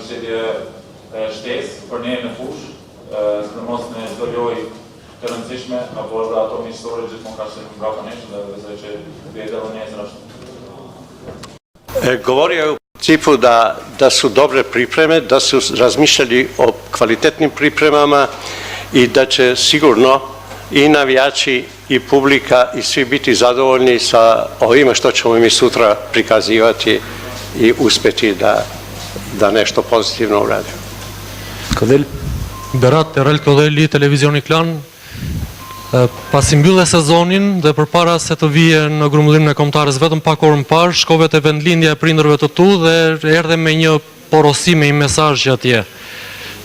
përshëndetje shtesë për ne në fushë, sidomos në çdo lojë të rëndësishme, apo edhe ato miqësore gjithmonë ka qenë mbrapa nesh dhe besoj që do jetë edhe nesër ashtu. Govorio u principu da su dobre pripreme, da su razmišljali o kvalitetnim pripremama i da će sigurno i navijači i publika i svi biti zadovoljni sa ovime što ćemo mi sutra prikazivati i uspjeti da nešto pozitivno uradimo. Kodel? Berat, Erel Kodeli, Televizioni Klan. Pasi mbyllë sezonin dhe përpara se të vije në grumbullimin e kombëtarës vetëm pak orë më parë, shkove te vendlindja e prindërve të tu dhe erdhe me një porosi, me një mesazh atje.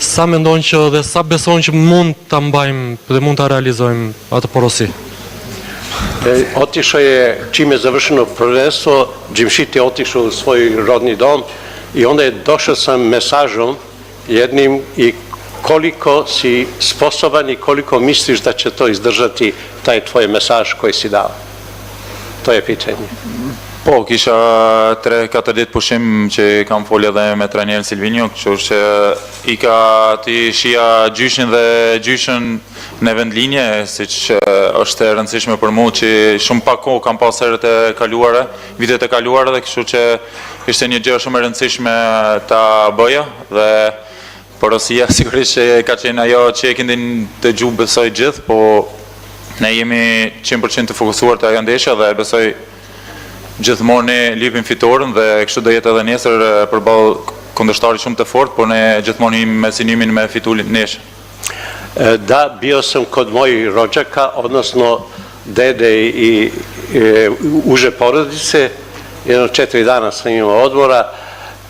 Sa mendon që dhe sa beson që mund ta mbajmë dhe mund ta realizojmë atë porosi? Otišao je, čim je završeno prvenstvo, Džimšit je otišao u svoj rodni dom i onda je došao sa mesažom jednim i koliko si sposoban i koliko misliš da će to izdržati taj tvoj mesaž koji si dao? To je pitanje. Po, kisha 3-4 ditë pushim që kam folë edhe me trajnerin Silvinjo, kështu që i ka ti shija gjyshin dhe gjyshin në vendlinje, siç është e rëndësishme për mua që shumë pak kohë kam pas herët e kaluara, vitet e kaluara dhe kështu që ishte një gjë shumë e rëndësishme ta bëja dhe porosia sigurisht që ka qenë ajo që e keni dëgjuar besoj gjithë, po ne jemi 100% të fokusuar te ajo ndeshja dhe besoj gjithmonë ne lipim fitoren dhe kështu do jetë edhe nesër përballë kundërshtarit shumë të fortë, por ne gjithmonë jemi me synimin me fitu neshë. Da, bio sam kod mojih rođaka, odnosno dede i uže porodice, jedno 4 dana sam imao odmora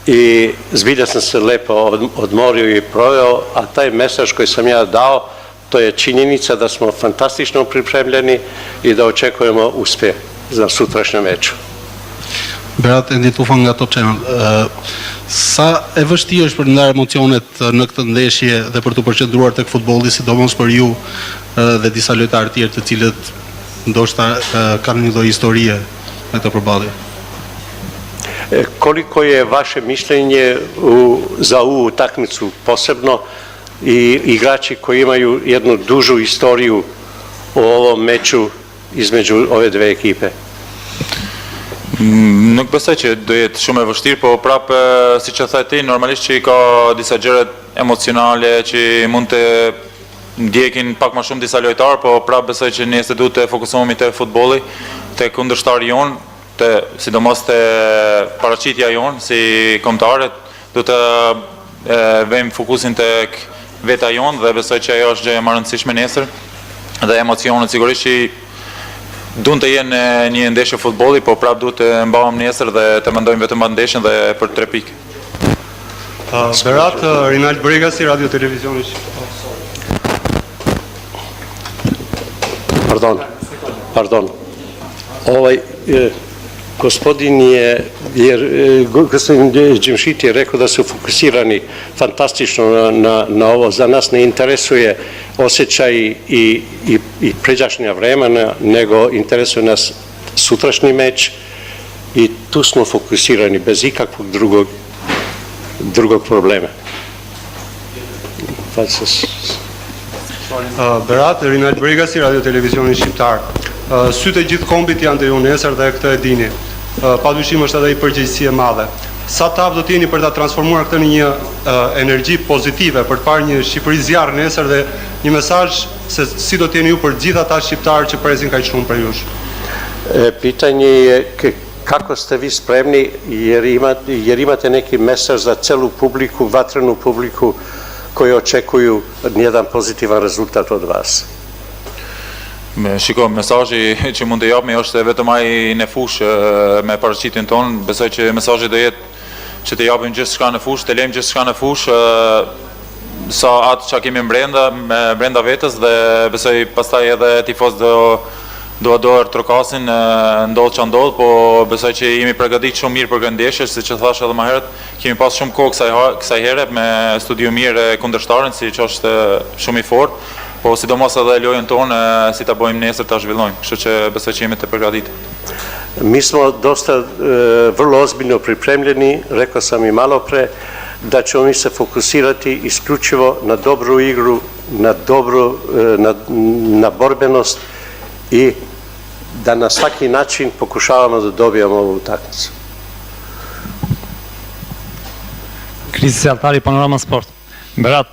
i zbilja sam se lepo odmorio i proveo, a taj mesaž koji sam ja dao, to je činjenica da smo fantastično pripremljeni i da očekujemo uspjeh za sutrašnjem meču. Berat, Endi Tufan nga Top Channel. Sa e vështirë është për ndarë emocionet në këtë ndeshje dhe për të përqendruar tek futbolli, sidomos për ju dhe disa lojtarë tjerë të cilët ndoshta kanë një lloj historie me këtë përballje? Koliko je vaše mišljenje za ovu utakmicu posebno i igrači koji imaju jednu dužu istoriju u ovom meču između ove dve ekipe? Nuk besoj që do jetë shumë e vështirë, po prapë siç e tha ti, normalisht që i ka disa gjëra emocionale që mund të ndjekin pak më shumë disa lojtarë, po prapë besoj që nesër duhet të fokusohemi te futbolli, te kundërshtari jon, sidomos te paraqitja jon si kombëtarët, do të vëmë fokusin tek veta jon dhe besoj që ajo është gjë e rëndësishme nesër dhe emocionet sigurisht që duhet të jenë një ndeshje futbolli, po prapë duhet të mbahemi nesër dhe të mendojmë vetëm atë ndeshjen dhe për 3 pikë. Berat, Rinald Bregasi, Radio Televizioni Pardon. Gospodin Džimšit je rekao da su fokusirani fantastično na ovo. Za nas ne interesuje osjećaj i pređašnja vremena, nego interesuje nas sutrašnji meč i tu smo fokusirani bez ikakvog drugog problema. Berat, Rinald Bregasi, Radio Televizioni Shqiptar. Sytë e gjithë kombit janë të ju nesër dhe këtë e dini. Padyshim është edhe i përgjegjësi e madhe. Sa tavë do t'jeni për ta transformuar këtë në një energji pozitive për të parë një Shqipëri zjarr nesër dhe një mesazh se si do t'jeni ju për gjithë ata shqiptarë që presin kaq shumë për jush? Pitanje je kako ste vi spremni jer imate neki mesazh za celu publiku, vatrenu publiku koji očekuju jedan pozitivan rezultat od vas. Shiko, mesazhi që mund të japmi është vetëm ai në fushë me paraqitjen tonë. Besoj që mesazhi do jetë që të japim gjithçka në fushë, të lejmë gjithçka në fushë sa atë që kemi brenda vetës dhe besoj pastaj edhe tifoz do trokasin ndodh që ndodh, po besoj që jemi përgatitur shumë mirë për këtë ndeshje, siç e thash edhe më herët, kemi pas shumë kohë kësaj here me studio mirë kundërshtarin, siç është shumë i fortë. Po sidomos edhe lojën tonë si ta bëjmë nesër ta zhvillojmë, kështu që besoj që jemi të përgatitur. Mi smo dosta vrlo ozbiljno pripremljeni, rekao sam i malo pre, da ćemo mi se fokusirati isključivo na dobru igru, na borbenost i da na svaki način pokušavamo da dobijemo ovu utakmicu. Krisi Altari, Panorama Sport. Berat,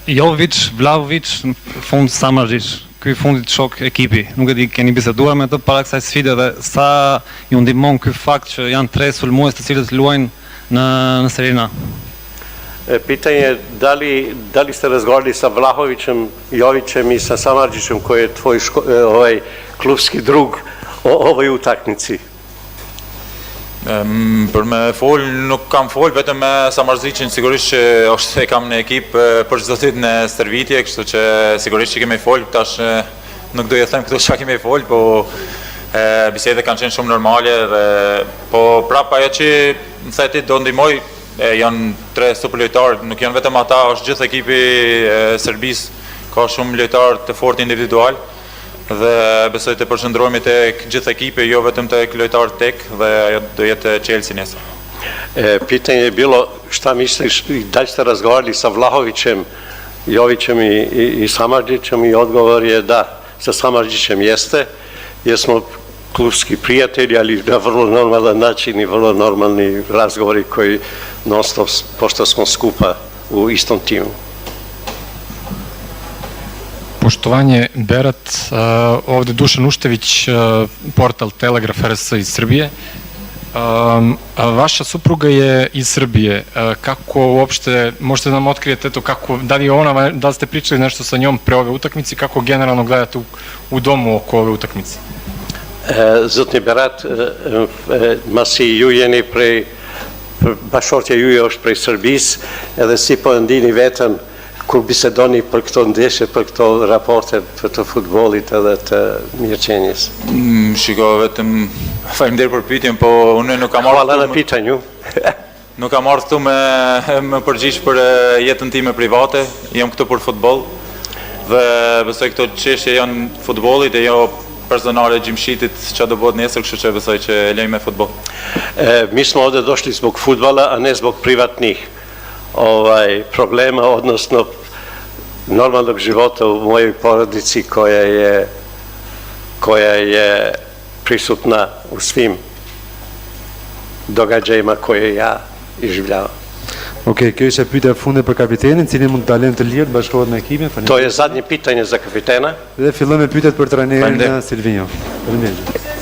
Jovic, Vlahovic, në fund Samardžić, ky fundit shok ekipi. Nuk e di, keni biseduar me të para kësaj sfide dhe sa ju ndihmon ky fakt që janë 3 sulmues të cilët luajnë në Serie A? Pitanje, da li ste razgovarali sa Vlahovićem, Jovićem i sa Samardžićem koji je tvoj klubski drug o ovoj utakmici? Për me fol, nuk kam fol, vetëm me Samardžićin, sigurisht që është e kam në ekip për çdo ditë në stërvitje, kështu që sigurisht që kemi fol, tash nuk do të them këto çka kemi fol, po bisedet kanë qenë shumë normale dhe po prap ajo që më the ti do ndihmoj, janë 3 super lojtarë, nuk janë vetëm ata, është gjithë ekipi Serbisë, ka shumë lojtarë të fortë individual. Dhe besoj të përshëndrohemi tek gjithë ekipi, jo vetëm tek lojtarët tek, dhe ajo do jetë Chelsea nesër. Pitanje je bilo šta misliš, da li ste razgovarali sa Vlahovićem, Jovićem i Samardžićem i odgovor je da, sa Samardžićem jeste, jer smo klubski prijatelji, ali na vrlo normalan način i vrlo normalni razgovori koji non stop, pošto smo skupa u istom timu. Poštovanje, Berat, ovde Dušan Uštević, portal Telegraf RS iz Srbije. Vaša supruga je iz Srbije. Kako uopšte, možete da nam otkrijete to, da li ste pričali nešto sa njom pre ove utakmice, kako generalno gledate u domu oko ove utakmice? Zotni Berat, masi ju jeni prej, bashortja ju je është prej Serbis, edhe si po ndini vetën kur bisedoni për këto ndeshje, për këto raporte, për të futbollit edhe të mirëqenies. Shiko, vetëm faleminderit për pyetjen, po unë nuk kam marrë Hvala na pitanju. Nuk kam marrë këtu me përgjigj për jetën time private, jam këtu për futboll dhe besoj këto çështje janë futbollit e jo personale gjimshitit që do bëhet nesër, kështu që besoj që lej me futboll. Mi smo ovde došli zbog fudbala, a ne zbog privatnih problema, odnosno normalnog života u mojoj porodici koja je prisutna u svim događajima koje ja iživljavam. Okej, kjo ishte pyetja e fundit për kapitenin, cili mund të dalojnë të lirë të bashkohet me ekipin. To je zadnje pitanje za kapitena. Dhe fillojmë me pyetjet për trajnerin Silvinjo. Faleminderit.